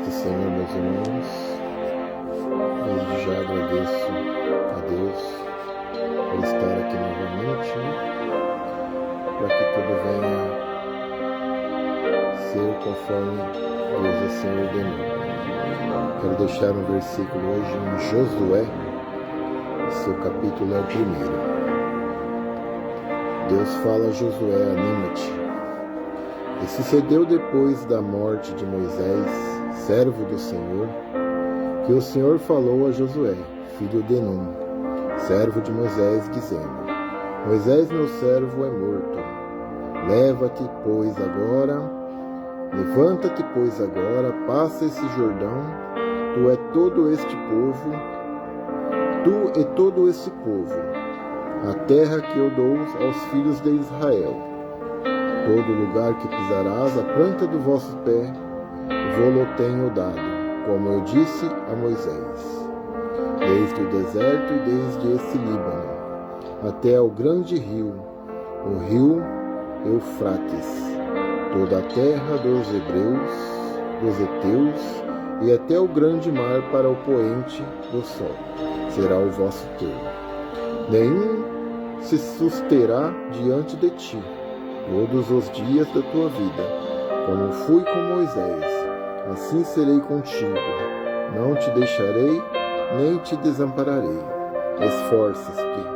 do Senhor, meus irmãos. Desde já agradeço a Deus por estar aqui novamente, para que tudo venha ser conforme Deus assim ordenou. Quero deixar um versículo hoje em Josué, seu capítulo é o 1. Deus fala a Josué: anima-te. E sucedeu depois da morte de Moisés, servo do Senhor, que o Senhor falou a Josué, filho de Num, servo de Moisés, dizendo: Moisés, meu servo, é morto. Levanta-te, pois agora, passa esse Jordão, tu e todo este povo, a terra que eu dou aos filhos de Israel. Todo lugar que pisarás, a planta do vosso pé, vô-lo tenho dado, como eu disse a Moisés. Desde o deserto e desde esse Líbano, até ao grande rio, o rio Eufrates, toda a terra dos hebreus, dos heteus, e até o grande mar para o poente do sol, será o vosso termo. Nenhum se susterá diante de ti, todos os dias da tua vida, como fui com Moisés, assim serei contigo. Não te deixarei, nem te desampararei. Esforça-te,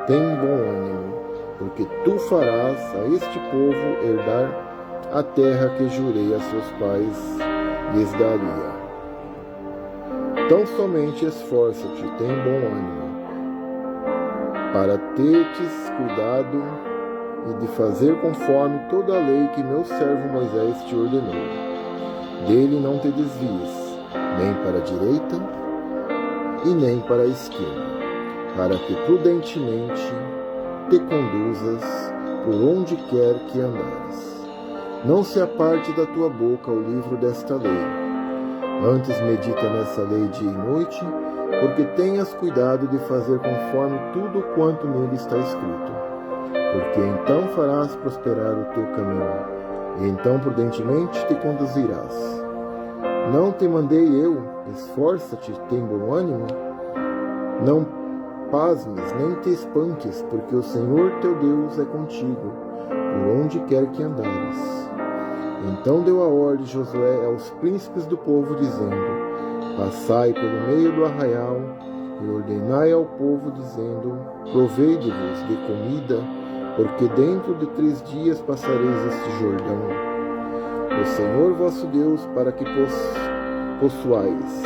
tem bom ânimo, porque tu farás a este povo herdar a terra que jurei a seus pais lhes daria. Tão somente esforça-te, tem bom ânimo, para terdes cuidado e de fazer conforme toda a lei que meu servo Moisés te ordenou. Dele não te desvies, nem para a direita e nem para a esquerda, para que prudentemente te conduzas por onde quer que andares. Não se aparte da tua boca o livro desta lei. Antes medita nessa lei dia e noite, porque tenhas cuidado de fazer conforme tudo quanto nele está escrito. Porque então farás prosperar o teu caminho, e então prudentemente te conduzirás. Não te mandei eu, esforça-te, tem bom ânimo? Não pasmes, nem te espantes, porque o Senhor teu Deus é contigo, por onde quer que andares. Então deu a ordem Josué aos príncipes do povo, dizendo: passai pelo meio do arraial, e ordenai ao povo, dizendo: provei-de-vos de comida, porque dentro de 3 dias passareis este Jordão, o Senhor vosso Deus, para que possuais.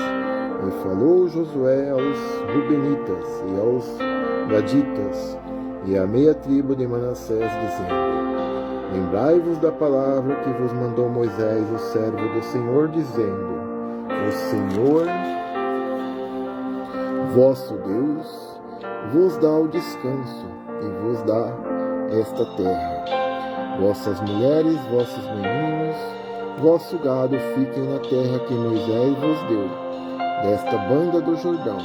E falou Josué aos Rubenitas e aos Gaditas e à meia tribo de Manassés, dizendo: lembrai-vos da palavra que vos mandou Moisés, o servo do Senhor, dizendo: o Senhor vosso Deus vos dá o descanso e vos dá esta terra. Vossas mulheres, vossos meninos, vosso gado fiquem na terra que Moisés vos deu, desta banda do Jordão.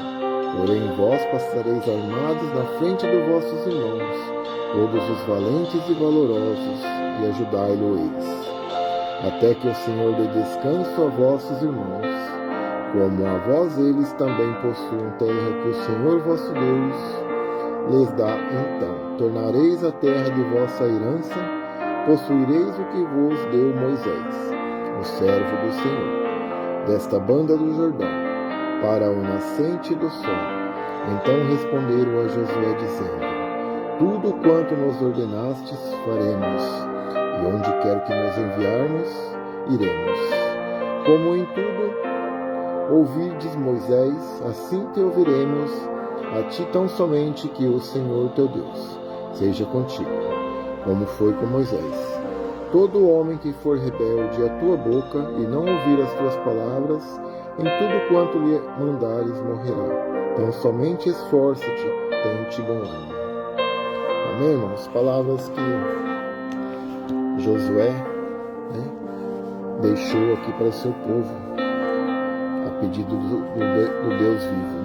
Porém vós passareis armados na frente dos vossos irmãos, todos os valentes e valorosos, e ajudai-lo-eis, até que o Senhor dê descanso a vossos irmãos, como a vós eles também possuam terra que o Senhor vosso Deus lhes dá. Então tornareis a terra de vossa herança, possuireis o que vos deu Moisés, o servo do Senhor, desta banda do Jordão, para o nascente do sol. Então responderam a Josué, dizendo: tudo quanto nos ordenastes faremos, e onde quer que nos enviarmos, iremos. Como em tudo ouvirdes Moisés, assim te ouviremos a ti, tão somente que o Senhor teu Deus seja contigo, como foi com Moisés. Todo homem que for rebelde à tua boca e não ouvir as tuas palavras, em tudo quanto lhe mandares morrerá. Então somente esforça-te, tem-te bom ânimo. Amém, irmãos? Palavras que Josué deixou aqui para o seu povo, a pedido do Deus vivo,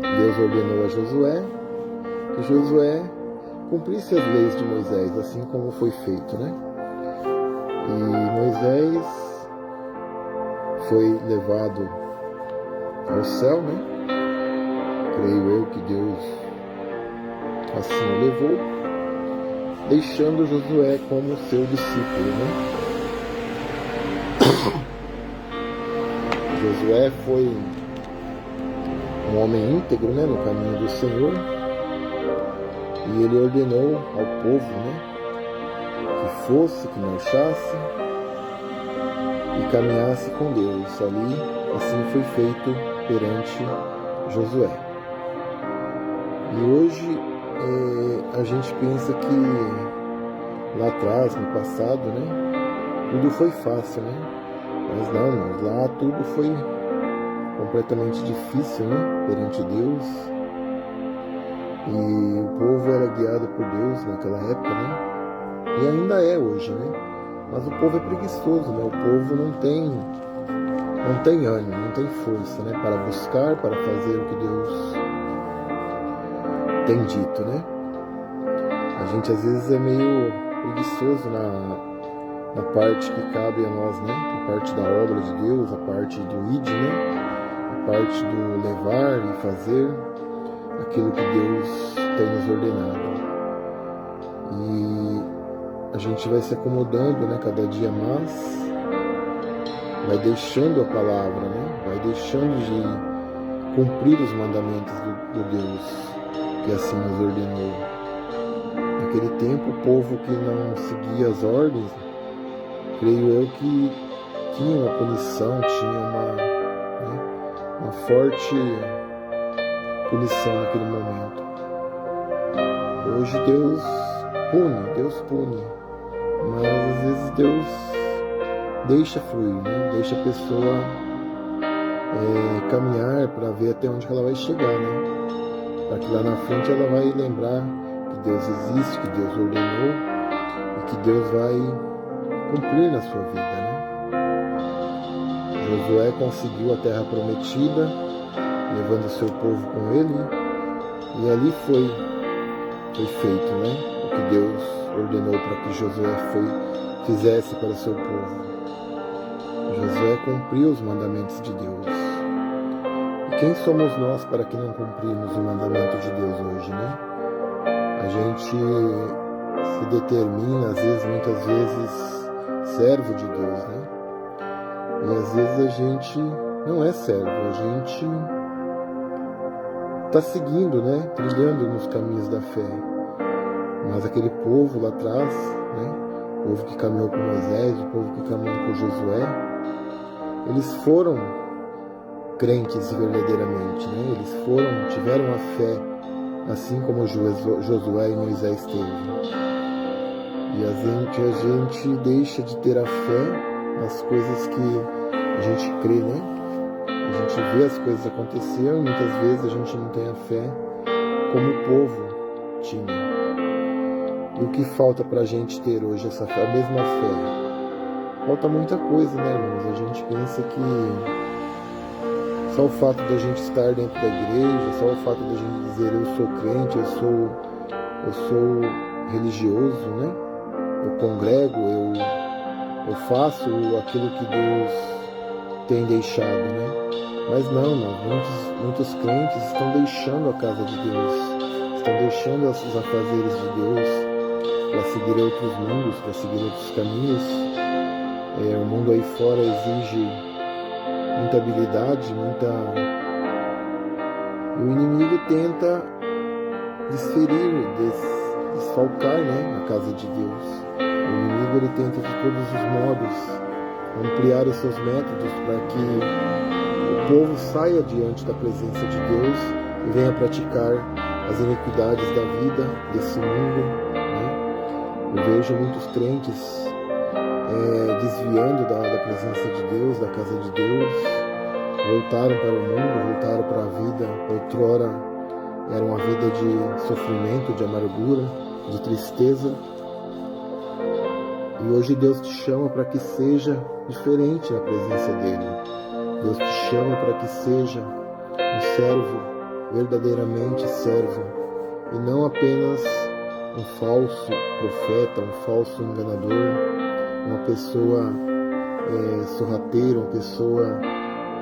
Deus ordenou a Josué que Josué cumprisse as leis de Moisés, assim como foi feito, E Moisés foi levado ao céu, né? Creio eu que Deus assim o levou, deixando Josué como seu discípulo, né? Josué foi um homem íntegro, né, no caminho do Senhor, e ele ordenou ao povo, né, que fosse, que marchasse e caminhasse com Deus. Ali, assim foi feito perante Josué. E hoje a gente pensa que lá atrás, no passado, né, tudo foi fácil, né? Mas não, irmãos, lá tudo foi completamente difícil, né, perante Deus. E o povo era guiado por Deus naquela época, né? E ainda é hoje, né? Mas o povo é preguiçoso, né? O povo não tem ânimo, não tem força, né, para buscar, para fazer o que Deus tem dito, né? A gente às vezes é meio preguiçoso na parte que cabe a nós, né? A parte da obra de Deus, a parte do id, né? A parte do levar e fazer aquilo que Deus tem nos ordenado. E a gente vai se acomodando, né, cada dia mais, vai deixando a palavra, né? Vai deixando de cumprir os mandamentos do Deus que assim nos ordenou. Naquele tempo, o povo que não seguia as ordens, creio eu que tinha uma punição, tinha uma forte punição naquele momento. Hoje Deus pune, mas às vezes Deus deixa fluir, né? Deixa a pessoa caminhar para ver até onde ela vai chegar, né? Para que lá na frente ela vai lembrar que Deus existe, que Deus ordenou e que Deus vai cumprir na sua vida, né? Josué conseguiu a terra prometida, levando o seu povo com ele, e ali foi feito, né, o que Deus ordenou para que Josué fizesse para o seu povo. Josué cumpriu os mandamentos de Deus. E quem somos nós para que não cumprimos o mandamento de Deus hoje, né? A gente se determina, muitas vezes, servo de Deus, né? E às vezes a gente não é servo, a gente está seguindo, né? Trilhando nos caminhos da fé. Mas aquele povo lá atrás, né? O povo que caminhou com Moisés, o povo que caminhou com Josué, eles foram crentes verdadeiramente, né? Eles tiveram a fé, assim como Josué e Moisés teve. E a gente deixa de ter a fé nas coisas que a gente crê, né? A gente vê as coisas acontecer e muitas vezes a gente não tem a fé como o povo tinha. E o que falta pra gente ter hoje essa fé, a mesma fé? Falta muita coisa, né, irmãos? A gente pensa que só o fato da gente estar dentro da igreja, só o fato da gente dizer eu sou crente, eu sou religioso, né? Eu congrego, eu faço aquilo que Deus tem deixado, né? Mas não, muitos crentes estão deixando a casa de Deus, estão deixando os afazeres de Deus para seguir outros mundos, para seguir outros caminhos. O mundo aí fora exige muita habilidade, e o inimigo tenta desfalcar, né, a casa de Deus. O inimigo ele tenta de todos os modos ampliar os seus métodos para que o povo saia diante da presença de Deus e venha praticar as iniquidades da vida desse mundo, né? Eu vejo muitos crentes desviando da presença de Deus, da casa de Deus, voltaram para o mundo, voltaram para a vida. Outrora era uma vida de sofrimento, de amargura, de tristeza. E hoje Deus te chama para que seja diferente na presença dEle. Deus te chama para que seja um servo, verdadeiramente servo, e não apenas um falso profeta, um falso enganador, uma pessoa sorrateiro, uma pessoa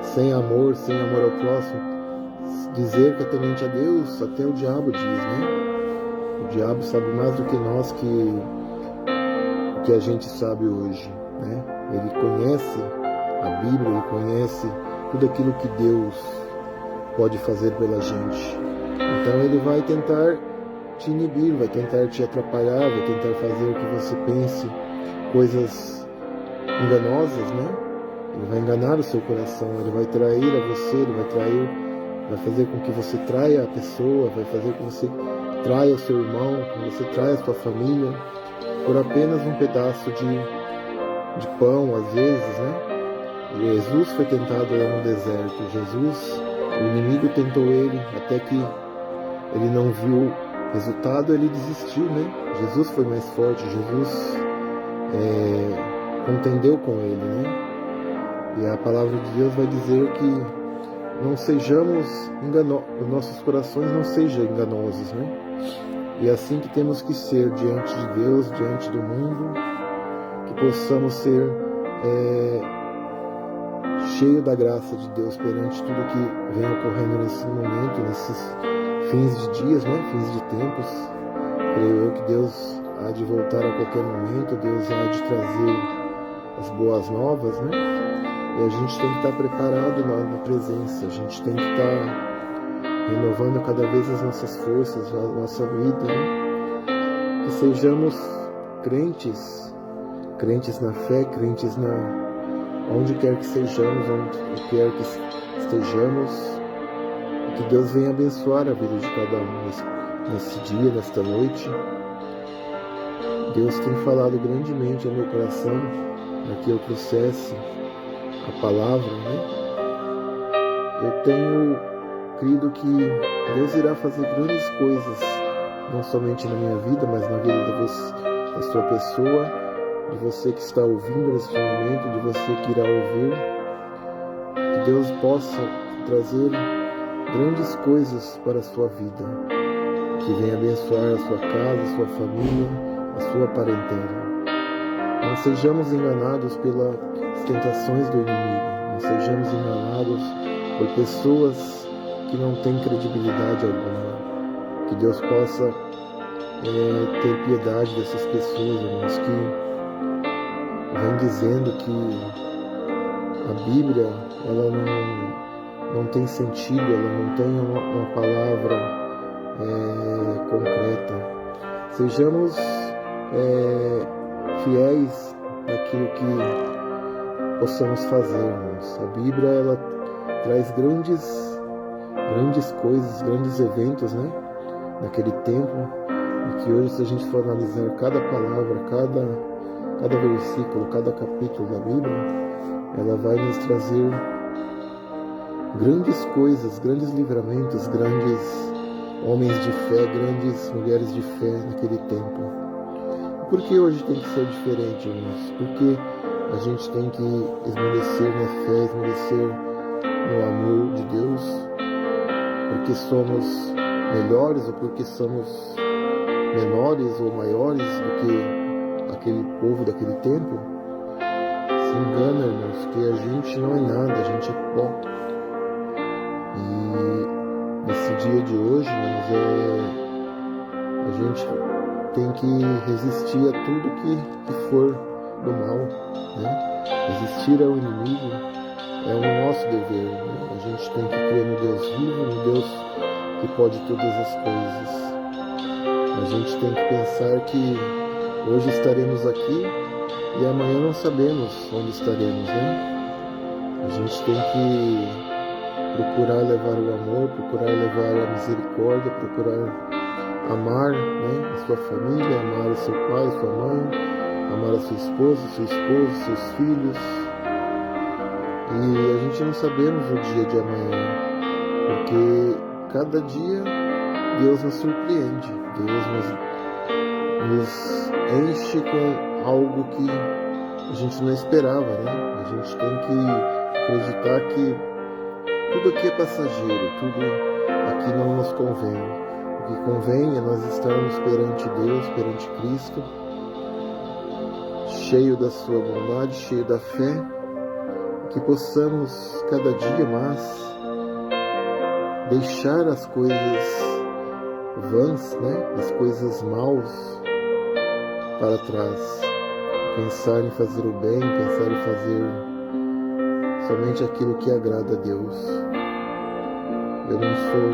sem amor ao próximo, dizer que é temente a Deus, até o diabo diz, né? O diabo sabe mais do que nós que a gente sabe hoje, né? Ele conhece a Bíblia, ele conhece tudo aquilo que Deus pode fazer pela gente. Então ele vai tentar te inibir, vai tentar te atrapalhar, vai tentar fazer que você pense coisas enganosas, né? Ele vai enganar o seu coração, ele vai trair a você, vai fazer com que você traia a pessoa, vai fazer com que você traia o seu irmão, que você traia a sua família, por apenas um pedaço de pão, às vezes, né? Jesus foi tentado lá no deserto. Jesus, o inimigo tentou ele, até que ele não viu resultado, ele desistiu, né? Jesus foi mais forte, Jesus contendeu com ele, né? E a palavra de Deus vai dizer que não sejamos enganosos, nossos corações não sejam enganosos, né? E é assim que temos que ser diante de Deus, diante do mundo, que possamos ser cheio da graça de Deus perante tudo que vem ocorrendo nesse momento, nesses fins de dias, né? Fins de tempos. Creio eu que Deus há de voltar a qualquer momento, Deus há de trazer as boas novas, né? E a gente tem que estar preparado na presença, a gente tem que estar renovando cada vez as nossas forças, a nossa vida, né? Que sejamos crentes na fé, crentes onde quer que sejamos, onde quer que estejamos, que Deus venha abençoar a vida de cada um nesse dia, nesta noite. Deus tem falado grandemente ao meu coração para que eu trouxesse a palavra, né? Eu tenho crido que Deus irá fazer grandes coisas, não somente na minha vida, mas na vida da sua pessoa, de você que está ouvindo neste momento, de você que irá ouvir. Que Deus possa trazer grandes coisas para a sua vida, que venha abençoar a sua casa, a sua família, a sua parentela. Não sejamos enganados pelas tentações do inimigo, não sejamos enganados por pessoas que não têm credibilidade alguma. Que Deus possa ter piedade dessas pessoas, irmãos, que vem dizendo que a Bíblia ela não tem sentido, ela não tem uma palavra concreta. Sejamos fiéis naquilo que possamos fazer, irmãos. A Bíblia ela traz grandes coisas, grandes eventos, né? Naquele tempo, e que hoje, se a gente for analisar cada palavra, cada versículo, cada capítulo da Bíblia, ela vai nos trazer grandes coisas, grandes livramentos, grandes homens de fé, grandes mulheres de fé naquele tempo. Por que hoje tem que ser diferente, irmãos? Porque a gente tem que esmorecer na fé, esmorecer no amor de Deus, porque somos melhores ou porque somos menores ou maiores do que aquele povo daquele tempo? Se engana, irmãos, que a gente não é nada, a gente é pó. E nesse dia de hoje, irmãos, a gente tem que resistir a tudo que for do mal, né? Resistir ao inimigo é o nosso dever, né? A gente tem que crer no Deus vivo, no Deus que pode todas as coisas. A gente tem que pensar que hoje estaremos aqui e amanhã não sabemos onde estaremos, né? A gente tem que procurar levar o amor, procurar levar a misericórdia, procurar amar, né, a sua família, amar o seu pai, sua mãe, amar a sua esposa, seu esposo, seus filhos. E a gente não sabemos o dia de amanhã, porque cada dia Deus nos surpreende, Deus nos enche com algo que a gente não esperava, né? A gente tem que acreditar que tudo aqui é passageiro, tudo aqui não nos convém. O que convém é nós estarmos perante Deus, perante Cristo, cheio da sua bondade, cheio da fé, que possamos cada dia mais deixar as coisas vãs, as coisas maus para trás, pensar em fazer o bem, pensar em fazer somente aquilo que agrada a Deus. Eu não sou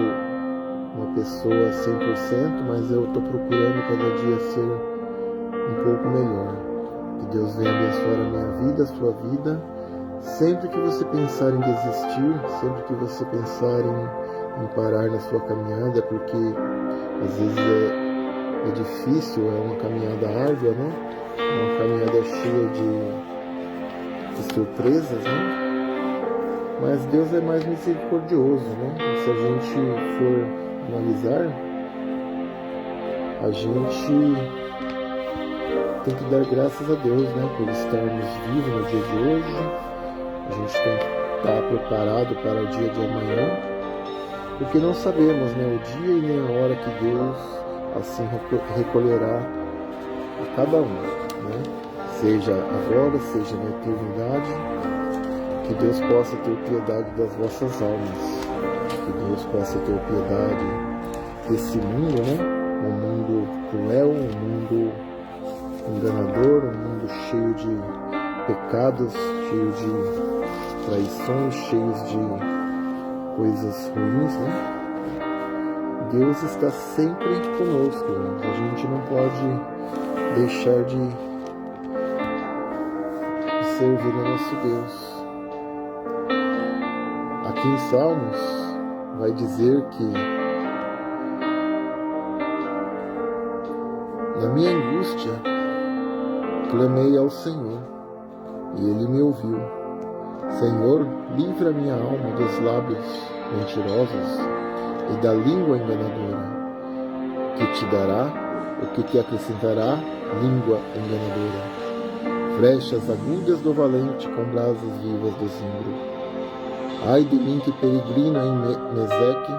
uma pessoa 100%, mas eu estou procurando cada dia ser um pouco melhor. Que Deus venha abençoar a minha vida, a sua vida. Sempre que você pensar em desistir, sempre que você pensar em parar na sua caminhada, porque às vezes é difícil, é uma caminhada árdua, É uma caminhada cheia de surpresas, Mas Deus é mais misericordioso, E se a gente for analisar, a gente tem que dar graças a Deus, por estarmos vivos no dia de hoje. A gente tem que estar preparado para o dia de amanhã, porque não sabemos o dia e nem a hora que Deus assim recolherá a cada um, seja agora, seja na eternidade. Que Deus possa ter piedade das vossas almas, que Deus possa ter piedade desse mundo, um mundo cruel, um mundo enganador, um mundo cheio de pecados, cheio de traições, cheios de coisas ruins, Deus está sempre conosco, A gente não pode deixar de servir ao nosso Deus. Aqui em Salmos vai dizer que na minha angústia clamei ao Senhor e Ele me ouviu. Senhor, livra minha alma dos lábios mentirosos e da língua enganadora, que te dará, o que te acrescentará, língua enganadora. Flechas agudas do valente com brasas vivas do zimbro. Ai de mim que peregrino em Meseque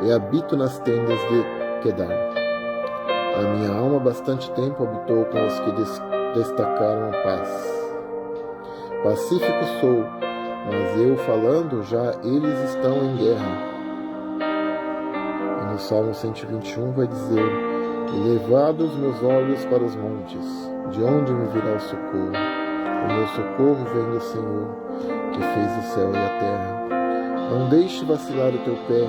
e habito nas tendas de Quedar. A minha alma bastante tempo habitou com os que destacaram a paz. Pacífico sou, mas eu falando já eles estão em guerra. E no Salmo 121 vai dizer: elevados meus olhos para os montes, de onde me virá o socorro? O meu socorro vem do Senhor, que fez o céu e a terra. Não deixe vacilar o teu pé,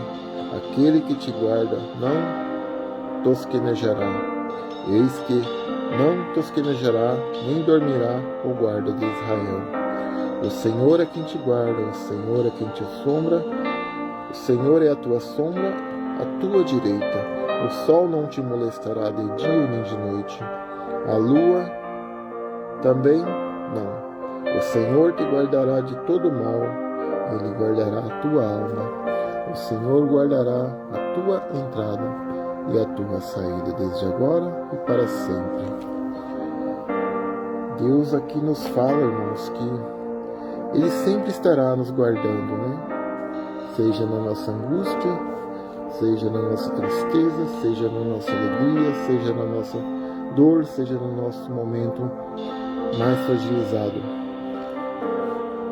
aquele que te guarda não tosquenejará. Eis que não tosquenejará, nem dormirá o guarda de Israel. O Senhor é quem te guarda, o Senhor é quem te assombra, o Senhor é a tua sombra, a tua direita. O sol não te molestará de dia nem de noite, a lua também não. O Senhor te guardará de todo mal, Ele guardará a tua alma. O Senhor guardará a tua entrada e a tua saída, desde agora e para sempre. Deus aqui nos fala, irmãos, que Ele sempre estará nos guardando, Seja na nossa angústia, seja na nossa tristeza, seja na nossa alegria, seja na nossa dor, seja no nosso momento mais fragilizado.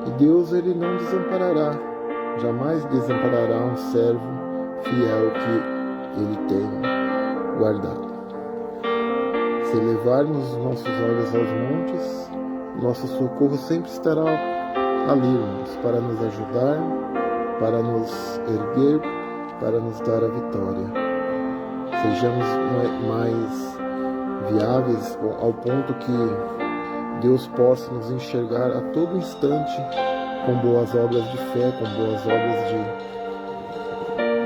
E Deus, Ele não desamparará, jamais desamparará um servo fiel que Ele tem guardado. Se elevarmos os nossos olhos aos montes, nosso socorro sempre estará ali, irmãos, para nos ajudar, para nos erguer, para nos dar a vitória. Sejamos mais viáveis ao ponto que Deus possa nos enxergar a todo instante com boas obras de fé, com boas obras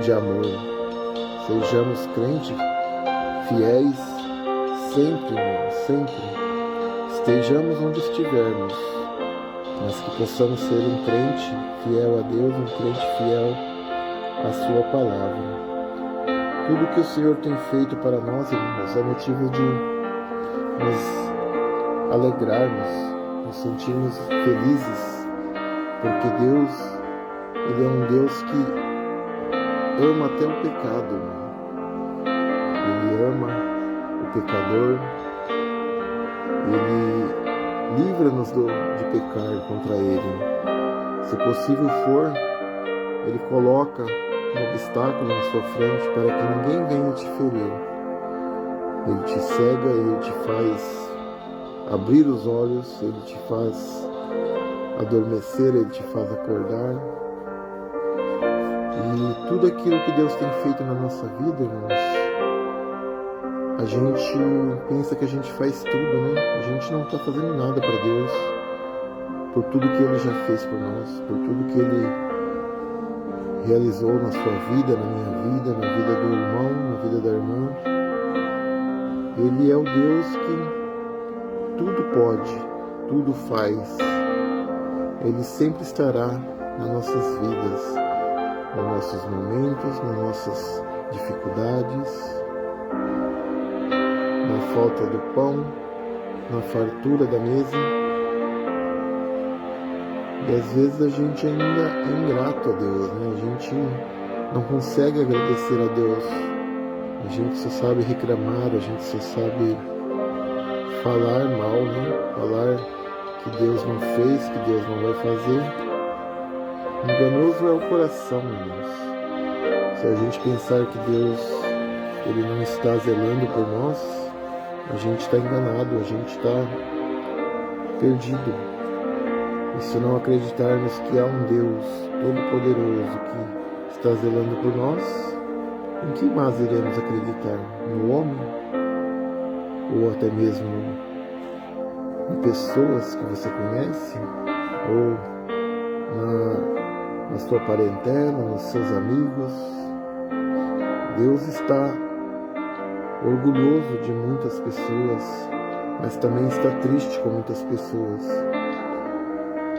de amor. Sejamos crentes fiéis sempre, irmãos, sempre. Estejamos onde estivermos, mas que possamos ser um crente fiel a Deus, um crente fiel à sua palavra. Tudo que o Senhor tem feito para nós, irmãos, é motivo de nos alegrarmos, nos sentirmos felizes, porque Deus, Ele é um Deus que ama até o pecado. Ele ama o pecador, Ele livra-nos de pecar contra Ele. Se possível for, Ele coloca um obstáculo na sua frente para que ninguém venha te ferir. Ele te cega, Ele te faz abrir os olhos, Ele te faz adormecer, Ele te faz acordar. E tudo aquilo que Deus tem feito na nossa vida, irmãos, a gente pensa que a gente faz tudo, né? A gente não está fazendo nada para Deus, por tudo que Ele já fez por nós, por tudo que Ele realizou na sua vida, na minha vida, na vida do irmão, na vida da irmã. Ele é o Deus que tudo pode, tudo faz. Ele sempre estará nas nossas vidas, nos nossos momentos, nas nossas dificuldades, na falta do pão, na fartura da mesa. E às vezes a gente ainda é ingrato a Deus, né? A gente não consegue agradecer a Deus. A gente só sabe reclamar, a gente só sabe falar mal, né? Falar que Deus não fez, que Deus não vai fazer. Enganoso é o coração, irmãos. Se a gente pensar que Deus Ele não está zelando por nós, a gente está enganado, a gente está perdido. E se não acreditarmos que há um Deus Todo-Poderoso que está zelando por nós, em que mais iremos acreditar? No homem? Ou até mesmo em pessoas que você conhece? Ou na sua parentela, nos seus amigos? Deus está orgulhoso de muitas pessoas, mas também está triste com muitas pessoas.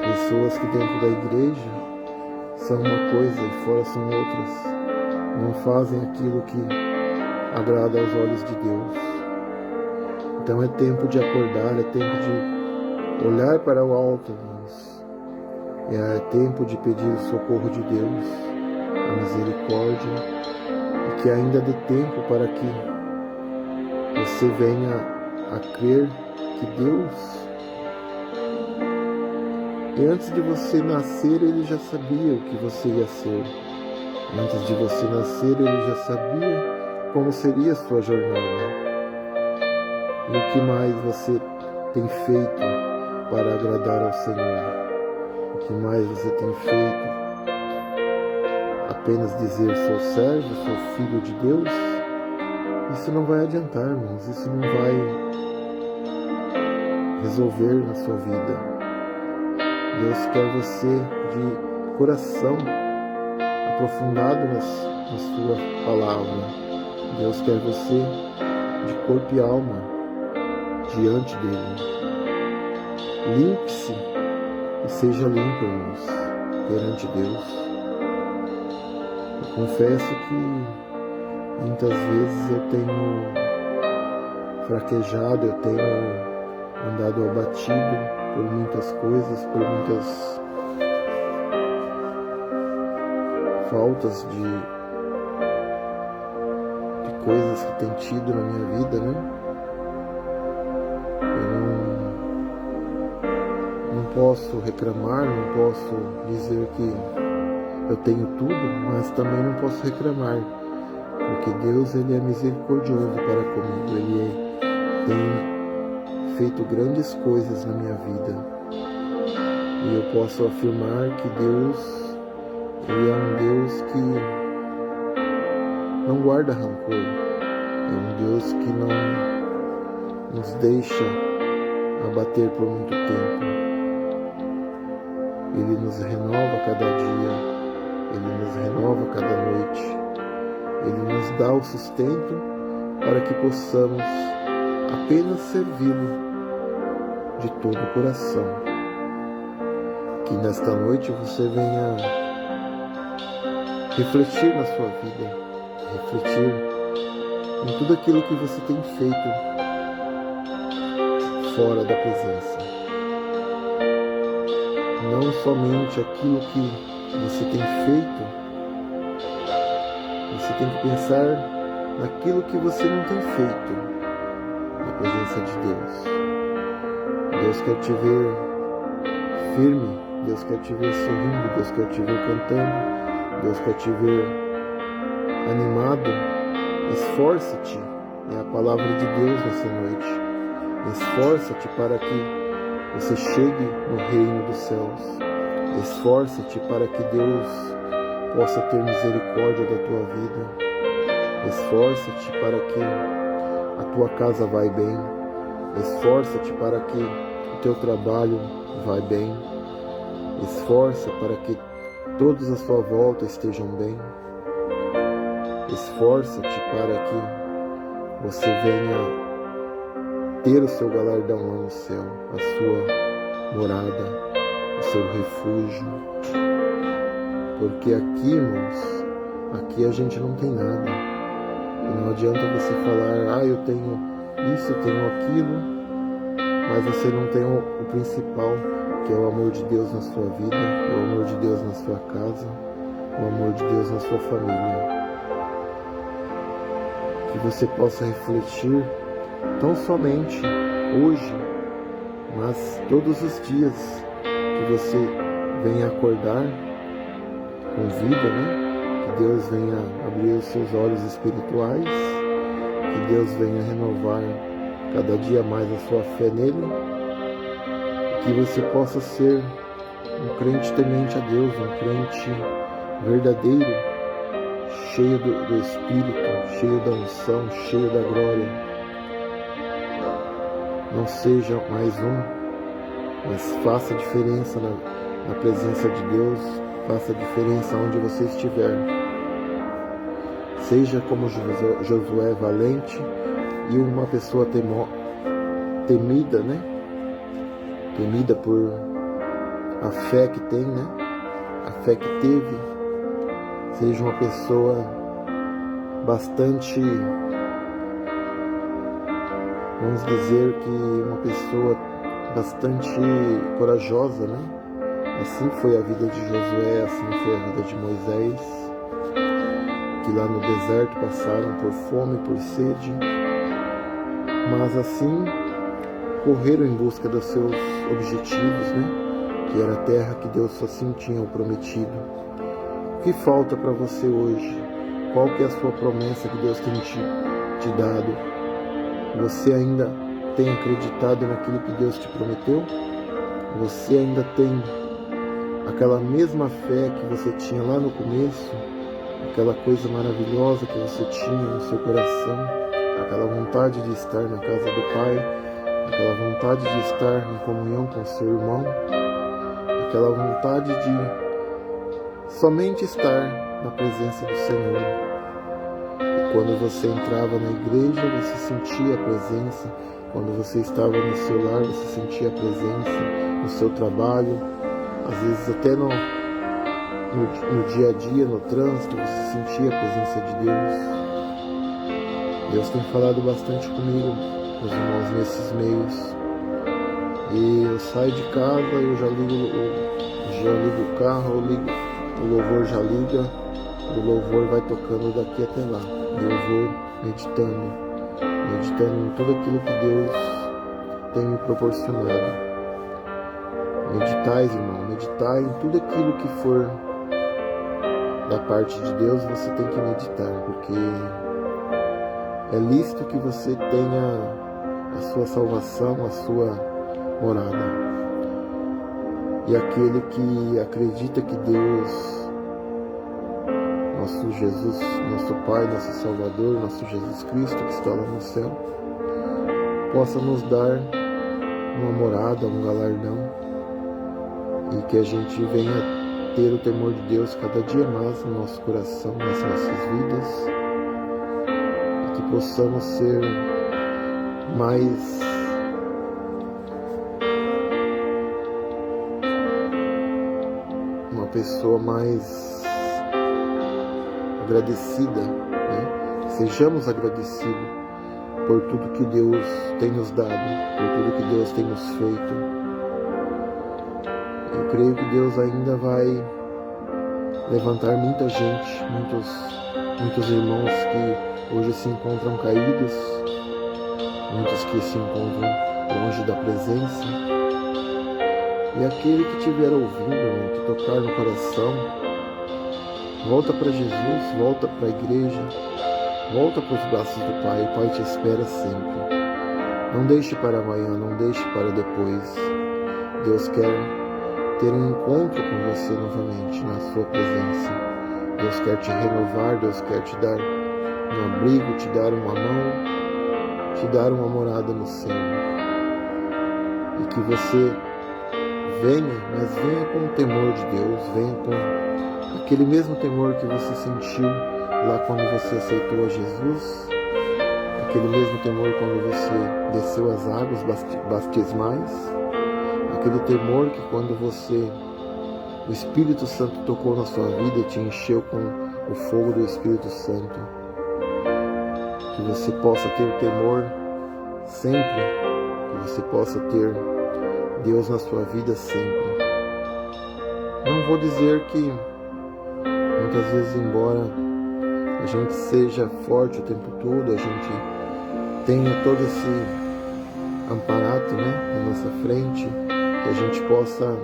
Pessoas que dentro da igreja são uma coisa e fora são outras. Não fazem aquilo que agrada aos olhos de Deus. Então é tempo de acordar, é tempo de olhar para o alto, irmãos. É tempo de pedir o socorro de Deus, a misericórdia, e que ainda dê tempo para que você venha a crer que Deus, antes de você nascer, Ele já sabia o que você ia ser. Antes de você nascer, Ele já sabia como seria a sua jornada. E o que mais você tem feito para agradar ao Senhor? O que mais você tem feito? Apenas dizer sou servo, sou filho de Deus? Isso não vai adiantar, irmãos. Isso não vai resolver na sua vida. Deus quer você de coração aprofundado na sua palavra. Deus quer você de corpo e alma diante dele. Limpe-se e seja limpo, irmãos, perante Deus. Eu confesso que muitas vezes eu tenho fraquejado, eu tenho andado abatido por muitas coisas, por muitas faltas de coisas que tem tido na minha vida, né? Eu não posso reclamar, não posso dizer que eu tenho tudo, mas também não posso reclamar, porque Deus, Ele é misericordioso para comigo, Ele tem feito grandes coisas na minha vida, e eu posso afirmar que Deus, Ele é um Deus que não guarda rancor, é um Deus que não nos deixa abater por muito tempo. Ele nos renova cada dia, Ele nos renova cada noite, Ele nos dá o sustento para que possamos apenas servi-lo de todo o coração. Que nesta noite você venha refletir na sua vida, refletir em tudo aquilo que você tem feito fora da presença. Não somente aquilo que você tem feito, você tem que pensar naquilo que você não tem feito na presença de Deus. Deus quer te ver firme, Deus quer te ver sorrindo, Deus quer te ver cantando, Deus quer te ver animado. Esforça-te, é a palavra de Deus nessa noite. Esforça-te para que você chegue no reino dos céus. Esforça-te para que Deus possa ter misericórdia da tua vida. Esforça-te para que a tua casa vai bem. Esforça-te para que o teu trabalho vai bem. Esforça para que todos à sua volta estejam bem. Esforça-te para que você venha ter o seu galardão lá no céu, a sua morada, o seu refúgio. Porque aqui, irmãos, aqui a gente não tem nada. E não adianta você falar, eu tenho isso, eu tenho aquilo, mas você não tem o principal, que é o amor de Deus na sua vida, é o amor de Deus na sua casa, o amor de Deus na sua família. Que você possa refletir tão somente hoje, mas todos os dias que você venha acordar com vida, Que Deus venha abrir os seus olhos espirituais, que Deus venha renovar cada dia mais a sua fé nele, que você possa ser um crente temente a Deus, um crente verdadeiro, cheio do Espírito, cheio da unção, cheio da glória. Não seja mais mas faça diferença na presença de Deus, faça diferença onde você estiver. Seja como Josué, valente e uma pessoa temida, Temida por a fé que tem, A fé que teve. Seja uma pessoa bastante, vamos dizer que uma pessoa bastante corajosa, Assim foi a vida de Josué, assim foi a vida de Moisés, que lá no deserto passaram por fome, por sede, mas assim correram em busca dos seus objetivos, Que era a terra que Deus assim tinha prometido. O que falta para você hoje? Qual que é a sua promessa que Deus tem te dado? Você ainda tem acreditado naquilo que Deus te prometeu? Você ainda tem aquela mesma fé que você tinha lá no começo? Aquela coisa maravilhosa que você tinha no seu coração? Aquela vontade de estar na casa do Pai? Aquela vontade de estar em comunhão com seu irmão? Aquela vontade de somente estar na presença do Senhor? E quando você entrava na igreja, você sentia a presença. Quando você estava no seu lar, você sentia a presença. No seu trabalho, às vezes até no dia a dia, no trânsito, você sentia a presença de Deus. Deus tem falado bastante comigo, meus irmãos, nesses meios. E eu saio de casa, eu já ligo o carro, o louvor já liga, o louvor vai tocando daqui até lá. E eu vou meditando em tudo aquilo que Deus tem me proporcionado. Meditais, irmão, meditar em tudo aquilo que for da parte de Deus, você tem que meditar, porque é lícito que você tenha a sua salvação, a sua morada. E aquele que acredita que Deus, nosso Jesus, nosso Pai, nosso Salvador, nosso Jesus Cristo, que está lá no céu, possa nos dar uma morada, um galardão, e que a gente venha ter o temor de Deus cada dia mais no nosso coração, nas nossas vidas, e que possamos ser mais uma pessoa mais agradecida, Sejamos agradecidos por tudo que Deus tem nos dado, por tudo que Deus tem nos feito. Eu creio que Deus ainda vai levantar muita gente, muitos irmãos que hoje se encontram caídos, muitos que se encontram longe da presença. E aquele que estiver ouvindo, irmão, que tocar no coração, volta para Jesus, volta para a igreja, volta para os braços do Pai. O Pai te espera sempre. Não deixe para amanhã, não deixe para depois. Deus quer ter um encontro com você novamente na sua presença. Deus quer te renovar, Deus quer te dar um abrigo, te dar uma mão, te dar uma morada no céu. E que você venha, mas venha com o temor de Deus, venha com aquele mesmo temor que você sentiu lá quando você aceitou a Jesus, aquele mesmo temor quando você desceu as águas batismais, aquele temor que quando o Espírito Santo tocou na sua vida e te encheu com o fogo do Espírito Santo. Que você possa ter o temor sempre, que você possa ter Deus na sua vida sempre. Não vou dizer que muitas vezes, embora a gente seja forte o tempo todo, a gente tenha todo esse amparato, né, na nossa frente, que a gente possa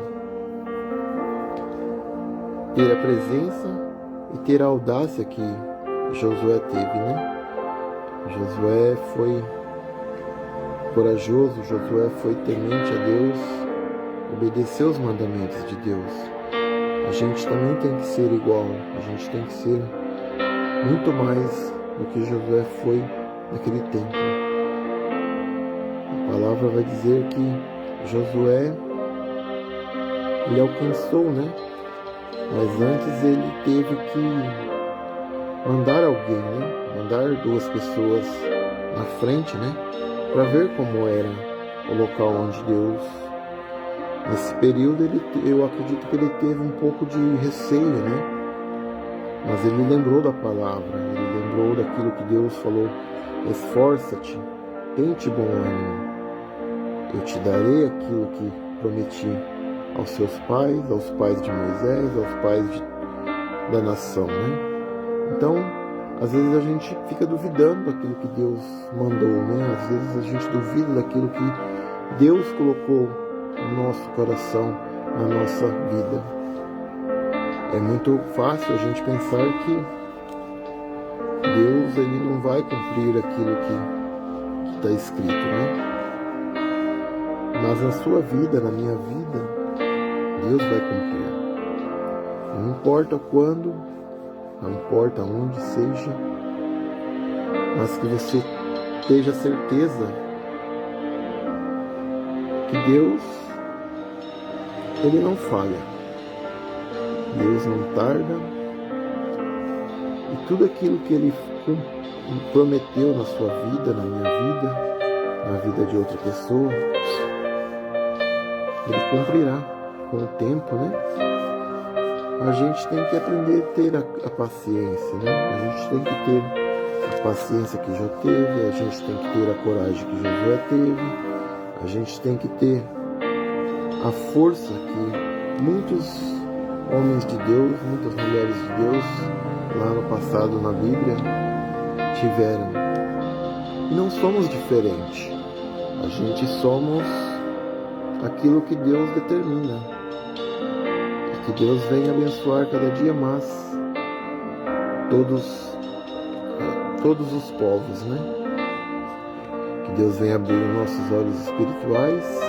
ter a presença e ter a audácia que Josué teve, né? Josué foi corajoso, Josué foi temente a Deus, obedeceu os mandamentos de Deus. A gente também tem que ser igual, a gente tem que ser muito mais do que Josué foi naquele tempo. A palavra vai dizer que Josué, ele alcançou, né? Mas antes ele teve que mandar alguém, né? Mandar 2 pessoas na frente, né? Para ver como era o local onde Deus... Nesse período, eu acredito que ele teve um pouco de receio, né? Mas ele lembrou da palavra, ele lembrou daquilo que Deus falou: esforça-te, tente bom ânimo, eu te darei aquilo que prometi aos seus pais, aos pais de Moisés, aos pais da nação, né? Então, às vezes a gente fica duvidando daquilo que Deus mandou, né? Às vezes a gente duvida daquilo que Deus colocou no nosso coração, na nossa vida. É muito fácil a gente pensar que Deus, ele não vai cumprir aquilo que está escrito, né? Mas na sua vida, na minha vida, Deus vai cumprir. Não importa quando, não importa onde seja, mas que você tenha certeza que Deus, ele não falha. Deus não tarda. E tudo aquilo que ele prometeu na sua vida, na minha vida, na vida de outra pessoa, ele cumprirá com o tempo, né? A gente tem que aprender a ter a paciência, né? A gente tem que ter a paciência que Jó teve, a gente tem que ter a coragem que Josué teve, a gente tem que ter a força que muitos homens de Deus, muitas mulheres de Deus, lá no passado na Bíblia, tiveram. E não somos diferentes. A gente somos aquilo que Deus determina. E que Deus venha abençoar cada dia mais todos os povos, né? Que Deus venha abrir os nossos olhos espirituais,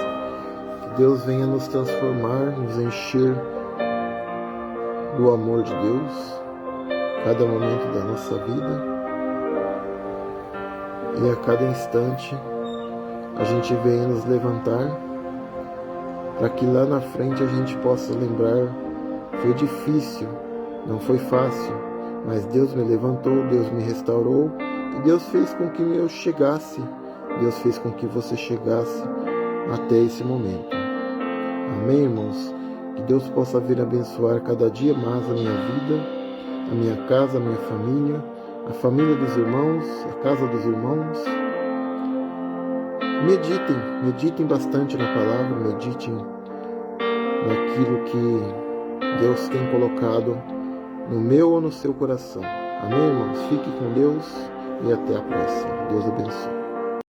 que Deus venha nos transformar, nos encher do amor de Deus, cada momento da nossa vida, e a cada instante a gente venha nos levantar, para que lá na frente a gente possa lembrar: foi difícil, não foi fácil, mas Deus me levantou, Deus me restaurou, e Deus fez com que eu chegasse, Deus fez com que você chegasse até esse momento. Amém, irmãos? Que Deus possa vir abençoar cada dia mais a minha vida, a minha casa, a minha família, a família dos irmãos, a casa dos irmãos. Meditem bastante na palavra, meditem naquilo que Deus tem colocado no meu ou no seu coração. Amém, irmãos? Fique com Deus e até a próxima. Deus abençoe.